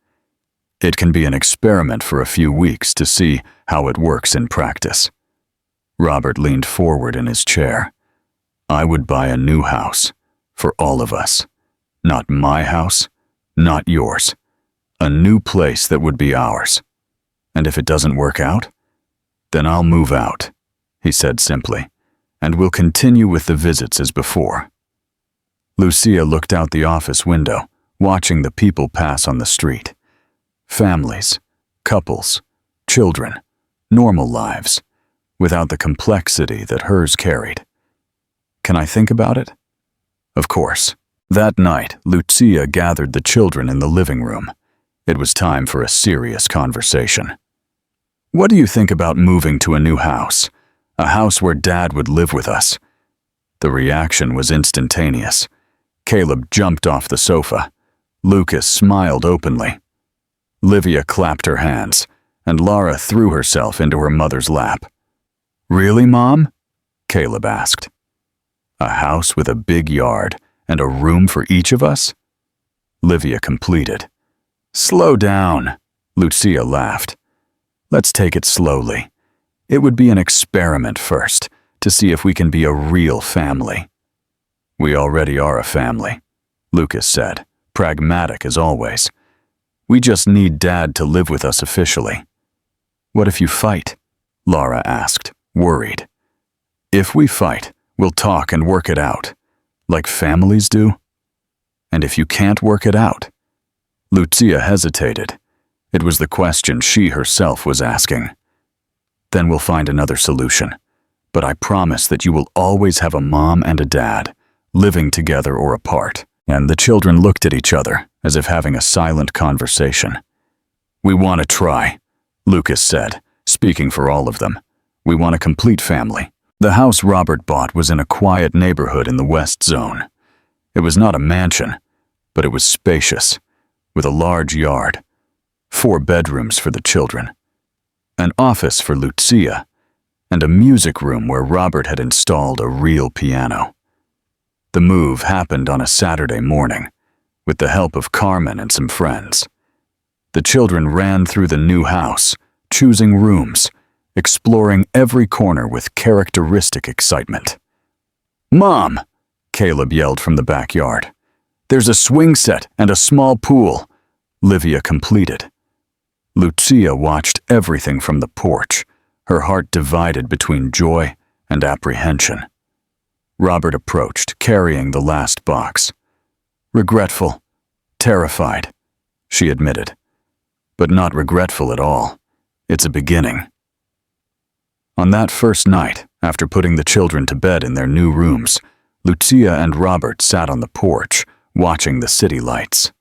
It can be an experiment for a few weeks to see how it works in practice. Robert leaned forward in his chair. I would buy a new house, for all of us. Not my house, not yours. A new place that would be ours. And if it doesn't work out, then I'll move out, he said simply, and we'll continue with the visits as before. Lucia looked out the office window, watching the people pass on the street. Families, couples, children, normal lives, without the complexity that hers carried. Can I think about it? Of course. That night, Lucia gathered the children in the living room. It was time for a serious conversation. What do you think about moving to a new house? A house where Dad would live with us? The reaction was instantaneous. Caleb jumped off the sofa. Lucas smiled openly. Livia clapped her hands, and Laura threw herself into her mother's lap. Really, Mom? Caleb asked. A house with a big yard and a room for each of us? Livia completed. Slow down, Lucia laughed. Let's take it slowly. It would be an experiment first, to see if we can be a real family. We already are a family, Lucas said, pragmatic as always. We just need Dad to live with us officially. What if you fight? Laura asked, worried. If we fight, we'll talk and work it out, like families do, And if you can't work it out? Lucia hesitated. It was the question she herself was asking. Then we'll find another solution. But I promise that you will always have a mom and a dad, living together or apart. And the children looked at each other, as if having a silent conversation. We want to try, Lucas said, speaking for all of them. We want a complete family. The house Robert bought was in a quiet neighborhood in the West Zone. It was not a mansion, but it was spacious, with a large yard, 4 bedrooms for the children, an office for Lucia, and a music room where Robert had installed a real piano. The move happened on a Saturday morning, with the help of Carmen and some friends. The children ran through the new house, choosing rooms, exploring every corner with characteristic excitement. "Mom!" Caleb yelled from the backyard. "There's a swing set and a small pool," Livia completed. Lucia watched everything from the porch, her heart divided between joy and apprehension. Robert approached, carrying the last box. "Regretful, terrified," she admitted. "But not regretful at all. It's a beginning." On that first night, after putting the children to bed in their new rooms, Lucia and Robert sat on the porch, watching the city lights.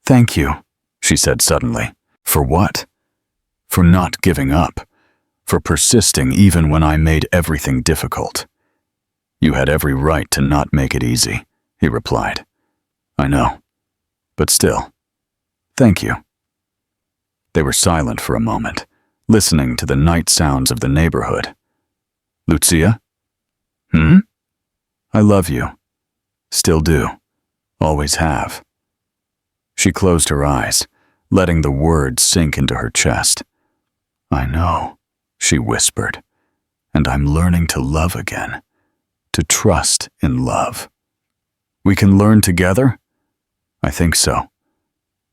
"Thank you," she said suddenly. "For what?" "For not giving up. For persisting even when I made everything difficult." "You had every right to not make it easy," he replied. "I know. But still, thank you." They were silent for a moment, listening to the night sounds of the neighborhood. "Lucia?" "I love you. Still do. Always have." She closed her eyes, letting the words sink into her chest. "I know," she whispered, "and I'm learning to love again, to trust in love." "We can learn together?" "I think so."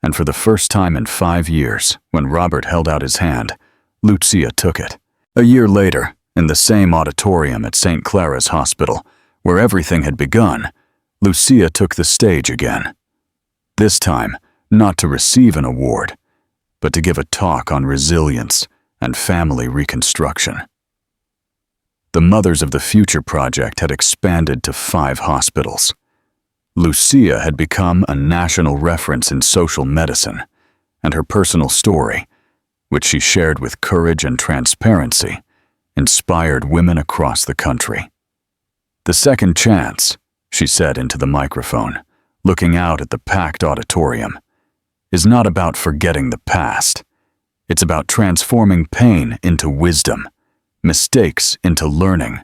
And for the first time in 5 years, when Robert held out his hand, Lucia took it. A year later, in the same auditorium at St. Clara's Hospital, where everything had begun, Lucia took the stage again. This time, not to receive an award, but to give a talk on resilience and family reconstruction. The Mothers of the Future project had expanded to 5 hospitals. Lucia had become a national reference in social medicine, and her personal story, which she shared with courage and transparency, inspired women across the country. "The second chance," she said into the microphone, looking out at the packed auditorium, "is not about forgetting the past. It's about transforming pain into wisdom, mistakes into learning,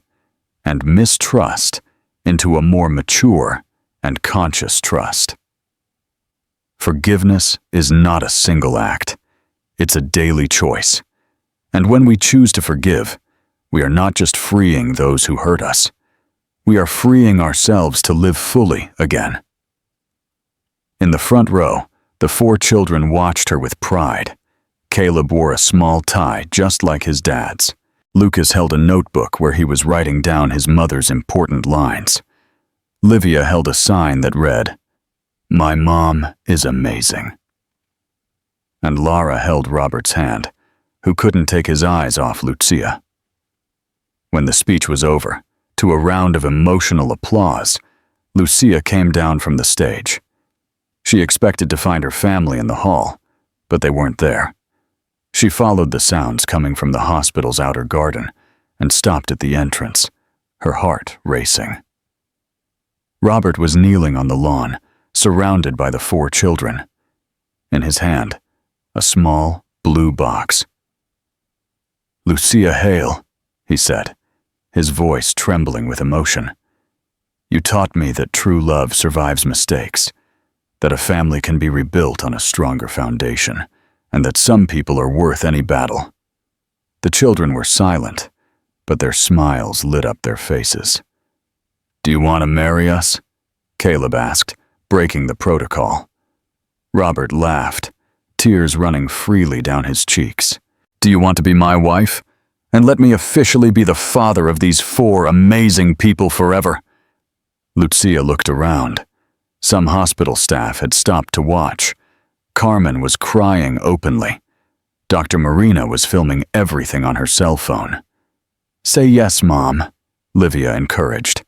and mistrust into a more mature and conscious trust." Forgiveness is not a single act. It's a daily choice. And when we choose to forgive, we are not just freeing those who hurt us. We are freeing ourselves to live fully again. In the front row, the 4 children watched her with pride. Caleb wore a small tie just like his dad's. Lucas held a notebook where he was writing down his mother's important lines. Livia held a sign that read, "My mom is amazing." And Lara held Robert's hand, who couldn't take his eyes off Lucia. When the speech was over, to a round of emotional applause, Lucia came down from the stage. She expected to find her family in the hall, but they weren't there. She followed the sounds coming from the hospital's outer garden and stopped at the entrance, her heart racing. Robert was kneeling on the lawn, surrounded by the 4 children. In his hand, a small, blue box. "Lucia Hale," he said, his voice trembling with emotion. "You taught me that true love survives mistakes, that a family can be rebuilt on a stronger foundation, and that some people are worth any battle." The children were silent, but their smiles lit up their faces. "Do you want to marry us?" Caleb asked, breaking the protocol. Robert laughed, tears running freely down his cheeks. "Do you want to be my wife? And let me officially be the father of these 4 amazing people forever?" Lucia looked around. Some hospital staff had stopped to watch. Carmen was crying openly. Dr. Marina was filming everything on her cell phone. "Say yes, Mom," Livia encouraged.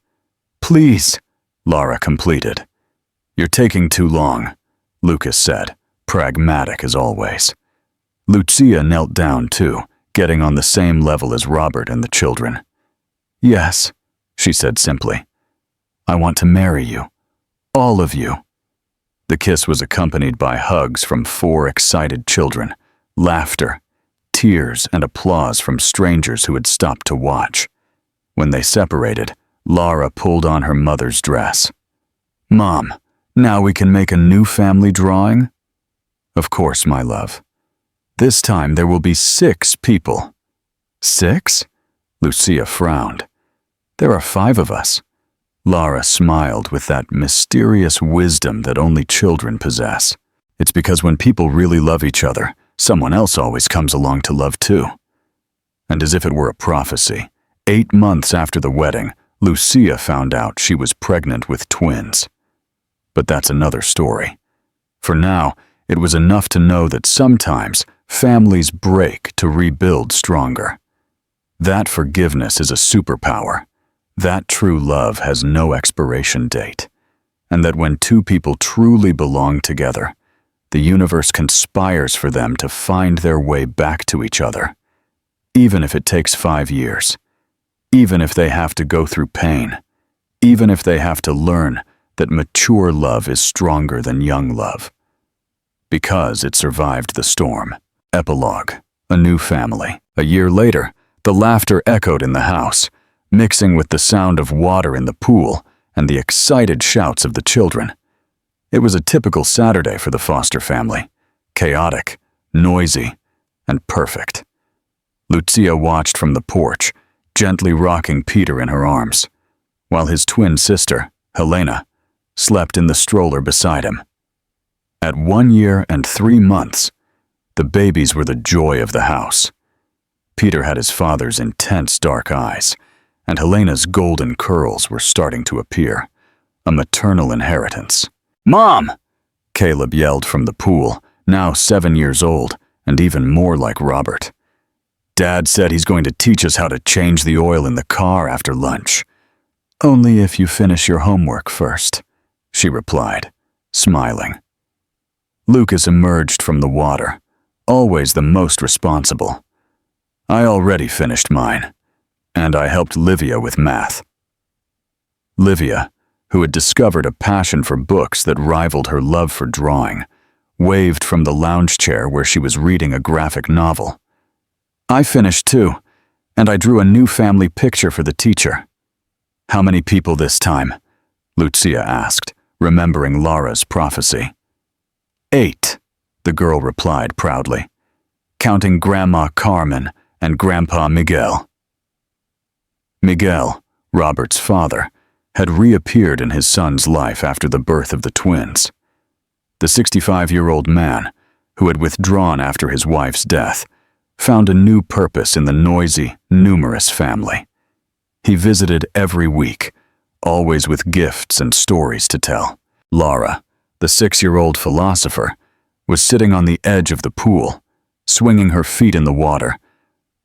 "Please," Lara completed. "You're taking too long," Lucas said, pragmatic as always. Lucia knelt down too, getting on the same level as Robert and the children. "Yes," she said simply. "I want to marry you. All of you." The kiss was accompanied by hugs from 4 excited children, laughter, tears, and applause from strangers who had stopped to watch. When they separated, Lara pulled on her mother's dress. "Mom, now we can make a new family drawing?" "Of course, my love. This time there will be 6 people." "6?" Lucia frowned. "There are 5 of us." Lara smiled with that mysterious wisdom that only children possess. It's because when people really love each other, someone else always comes along to love too. And as if it were a prophecy, 8 months after the wedding, Lucia found out she was pregnant with twins. But that's another story. For now, it was enough to know that sometimes families break to rebuild stronger. That forgiveness is a superpower. That true love has no expiration date. And that when 2 people truly belong together, the universe conspires for them to find their way back to each other. Even if it takes 5 years. Even if they have to go through pain. Even if they have to learn that mature love is stronger than young love. Because it survived the storm. Epilogue. A new family. A year later, the laughter echoed in the house, mixing with the sound of water in the pool and the excited shouts of the children. It was a typical Saturday for the Foster family. Chaotic, noisy, and perfect. Lucia watched from the porch, gently rocking Peter in her arms, while his twin sister, Helena, slept in the stroller beside him. At 1 year and 3 months, the babies were the joy of the house. Peter had his father's intense dark eyes, and Helena's golden curls were starting to appear, a maternal inheritance. "Mom!" Caleb yelled from the pool, now 7 years old, and even more like Robert. "Dad said he's going to teach us how to change the oil in the car after lunch." "Only if you finish your homework first," she replied, smiling. Lucas emerged from the water, always the most responsible. "I already finished mine, and I helped Livia with math." Livia, who had discovered a passion for books that rivaled her love for drawing, waved from the lounge chair where she was reading a graphic novel. "I finished too, and I drew a new family picture for the teacher." "How many people this time?" Lucia asked, remembering Lara's prophecy. 8, the girl replied proudly, counting Grandma Carmen and Grandpa Miguel. Miguel, Robert's father, had reappeared in his son's life after the birth of the twins. The 65-year-old man, who had withdrawn after his wife's death, found a new purpose in the noisy, numerous family. He visited every week, always with gifts and stories to tell. Lara, the 6-year-old philosopher, was sitting on the edge of the pool, swinging her feet in the water,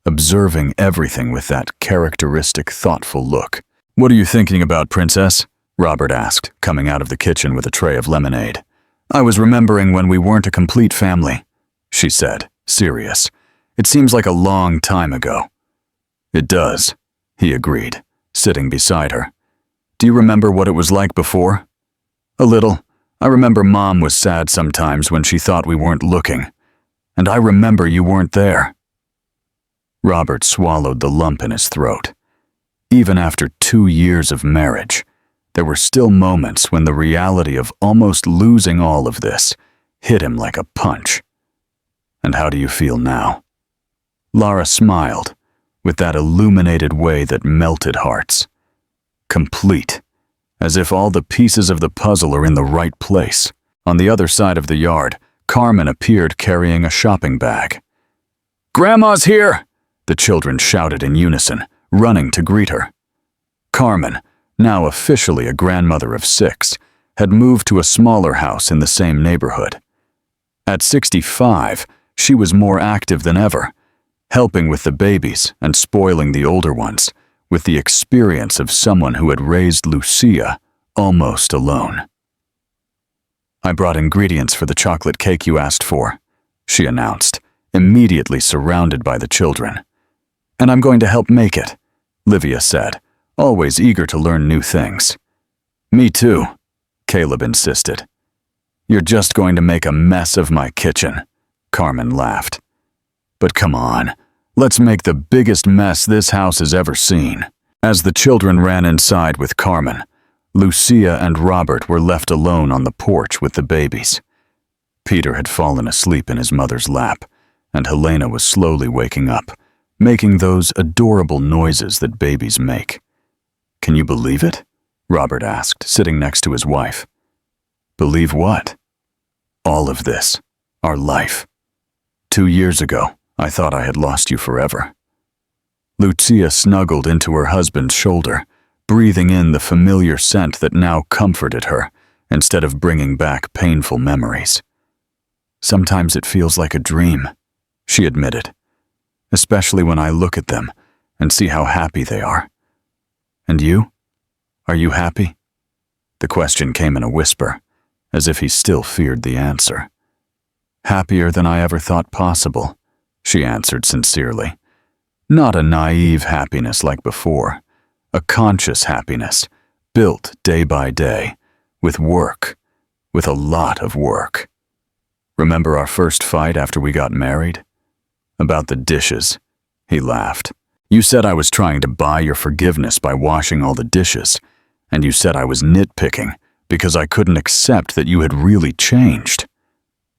observing everything with that characteristic, thoughtful look. "What are you thinking about, Princess?" Robert asked, coming out of the kitchen with a tray of lemonade. "I was remembering when we weren't a complete family," she said, serious. "It seems like a long time ago." "It does," he agreed, sitting beside her. "Do you remember what it was like before?" "A little. I remember Mom was sad sometimes when she thought we weren't looking. And I remember you weren't there." Robert swallowed the lump in his throat. Even after 2 years of marriage, there were still moments when the reality of almost losing all of this hit him like a punch. "And how do you feel now?" Lara smiled, with that illuminated way that melted hearts. Complete, as if all the pieces of the puzzle are in the right place. On the other side of the yard, Carmen appeared carrying a shopping bag. "Grandma's here!" the children shouted in unison, running to greet her. Carmen, now officially a grandmother of 6, had moved to a smaller house in the same neighborhood. At 65, she was more active than ever, helping with the babies and spoiling the older ones, with the experience of someone who had raised Lucia almost alone. "I brought ingredients for the chocolate cake you asked for," she announced, immediately surrounded by the children. "And I'm going to help make it," Livia said, always eager to learn new things. "Me too," Caleb insisted. "You're just going to make a mess of my kitchen," Carmen laughed. "But come on, let's make the biggest mess this house has ever seen." As the children ran inside with Carmen, Lucia and Robert were left alone on the porch with the babies. Peter had fallen asleep in his mother's lap, and Helena was slowly waking up, making those adorable noises that babies make. "Can you believe it?" Robert asked, sitting next to his wife. "Believe what?" "All of this. Our life. 2 years ago, I thought I had lost you forever." Lucia snuggled into her husband's shoulder, breathing in the familiar scent that now comforted her instead of bringing back painful memories. "Sometimes it feels like a dream," she admitted, "especially when I look at them and see how happy they are." "And you? Are you happy?" The question came in a whisper, as if he still feared the answer. "Happier than I ever thought possible," she answered sincerely. "Not a naive happiness like before, a conscious happiness, built day by day, with work, with a lot of work. Remember our first fight after we got married? About the dishes," he laughed. "You said I was trying to buy your forgiveness by washing all the dishes, and you said I was nitpicking because I couldn't accept that you had really changed.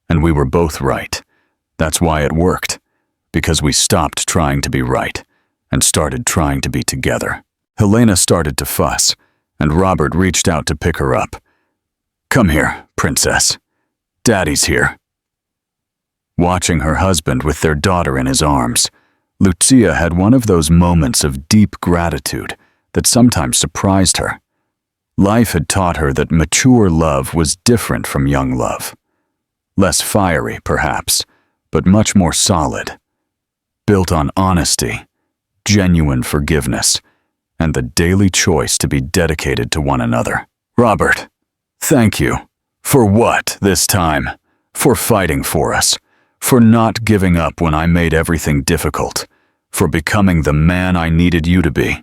And we were both right. That's why it worked, because we stopped trying to be right and started trying to be together." Helena started to fuss, and Robert reached out to pick her up. "Come here, princess. Daddy's here." Watching her husband with their daughter in his arms, Lucia had one of those moments of deep gratitude that sometimes surprised her. Life had taught her that mature love was different from young love. Less fiery, perhaps, but much more solid. Built on honesty, genuine forgiveness, and the daily choice to be dedicated to one another. "Robert, thank you. For what this time? For fighting for us. For not giving up when I made everything difficult. For becoming the man I needed you to be."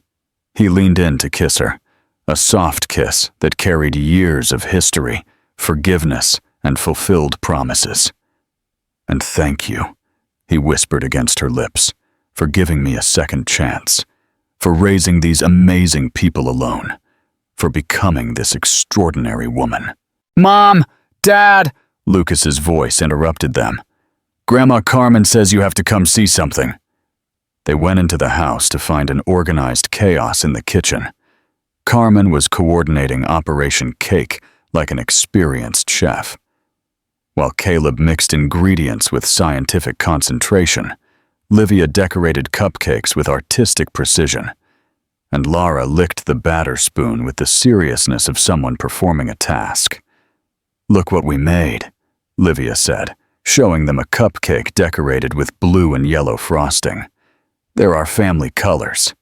He leaned in to kiss her, a soft kiss that carried years of history, forgiveness, and fulfilled promises. "And thank you," he whispered against her lips, "for giving me a second chance, for raising these amazing people alone, for becoming this extraordinary woman." "Mom! Dad!" Lucas's voice interrupted them. "Grandma Carmen says you have to come see something." They went into the house to find an organized chaos in the kitchen. Carmen was coordinating Operation Cake like an experienced chef, while Caleb mixed ingredients with scientific concentration. Livia decorated cupcakes with artistic precision, and Lara licked the batter spoon with the seriousness of someone performing a task. "Look what we made," Livia said, showing them a cupcake decorated with blue and yellow frosting. "They're our family colors."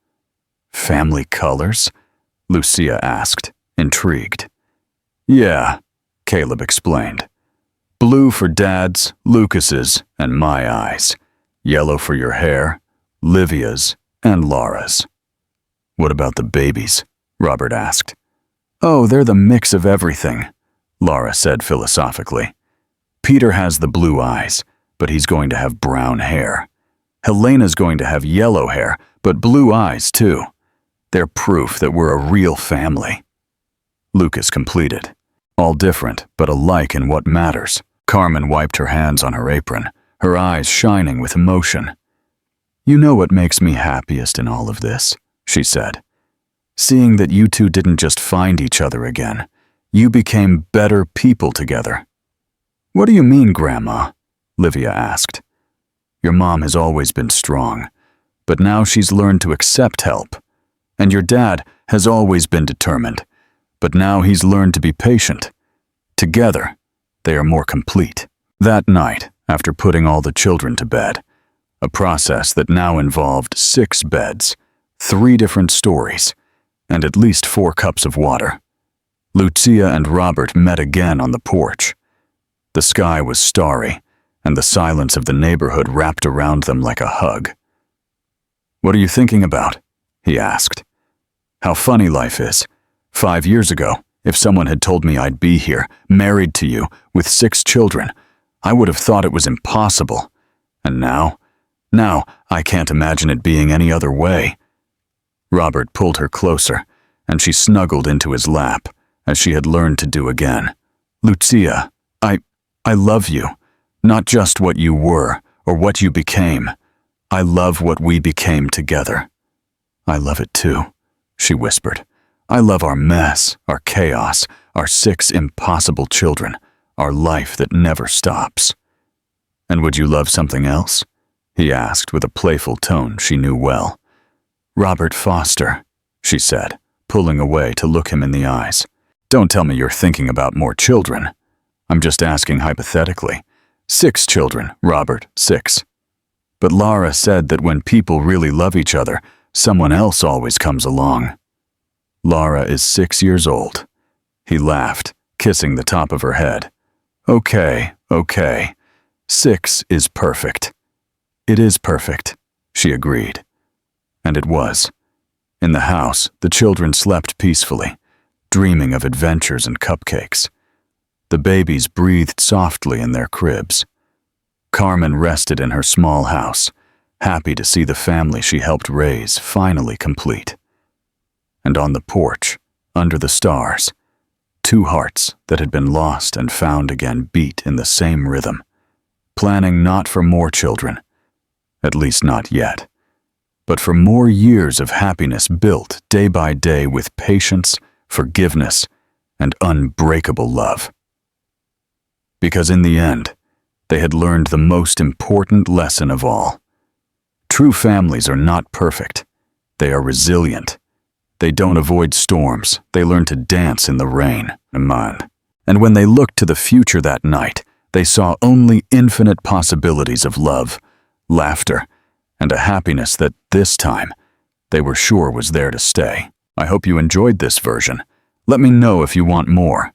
"Family colors?" Lucia asked, intrigued. "Yeah," Caleb explained. "Blue for Dad's, Lucas's, and my eyes. Yellow for your hair, Livia's, and Laura's." "What about the babies?" Robert asked. "Oh, they're the mix of everything," Lara said philosophically. "Peter has the blue eyes, but he's going to have brown hair. Helena's going to have yellow hair, but blue eyes too. They're proof that we're a real family." Lucas completed. "All different, but alike in what matters." Carmen wiped her hands on her apron, her eyes shining with emotion. "You know what makes me happiest in all of this," she said. "Seeing that you two didn't just find each other again. You became better people together." "What do you mean, Grandma?" Livia asked. "Your mom has always been strong, but now she's learned to accept help. And your dad has always been determined, but now he's learned to be patient. Together, they are more complete. That night, after putting all the children to bed, a process that now involved 6 beds, 3 different stories, and at least 4 cups of water, Lucia and Robert met again on the porch. The sky was starry, and the silence of the neighborhood wrapped around them like a hug. "What are you thinking about?" he asked. "How funny life is. 5 years ago, if someone had told me I'd be here, married to you, with 6 children, I would have thought it was impossible. And now I can't imagine it being any other way." Robert pulled her closer, and she snuggled into his lap, as she had learned to do again. "Lucia, I love you. Not just what you were, or what you became. I love what we became together." "I love it too," she whispered. "I love our mess, our chaos, our 6 impossible children, our life that never stops." "And would you love something else?" he asked with a playful tone she knew well. "Robert Foster," she said, pulling away to look him in the eyes. "Don't tell me you're thinking about more children. I'm just asking hypothetically. 6 children, Robert, 6. But Lara said that when people really love each other, someone else always comes along." "Lara is 6 years old." He laughed, kissing the top of her head. Okay. 6 is perfect." "It is perfect," she agreed. And it was. In the house, the children slept peacefully, dreaming of adventures and cupcakes. The babies breathed softly in their cribs. Carmen rested in her small house, happy to see the family she helped raise finally complete. And on the porch, under the stars, 2 hearts that had been lost and found again beat in the same rhythm, planning not for more children, at least not yet, but for more years of happiness built day by day with patience, forgiveness, and unbreakable love. Because in the end, they had learned the most important lesson of all. True families are not perfect. They are resilient. They don't avoid storms. They learn to dance in the rain. And when they looked to the future that night, they saw only infinite possibilities of love, laughter, and a happiness that, this time, they were sure was there to stay. I hope you enjoyed this version. Let me know if you want more.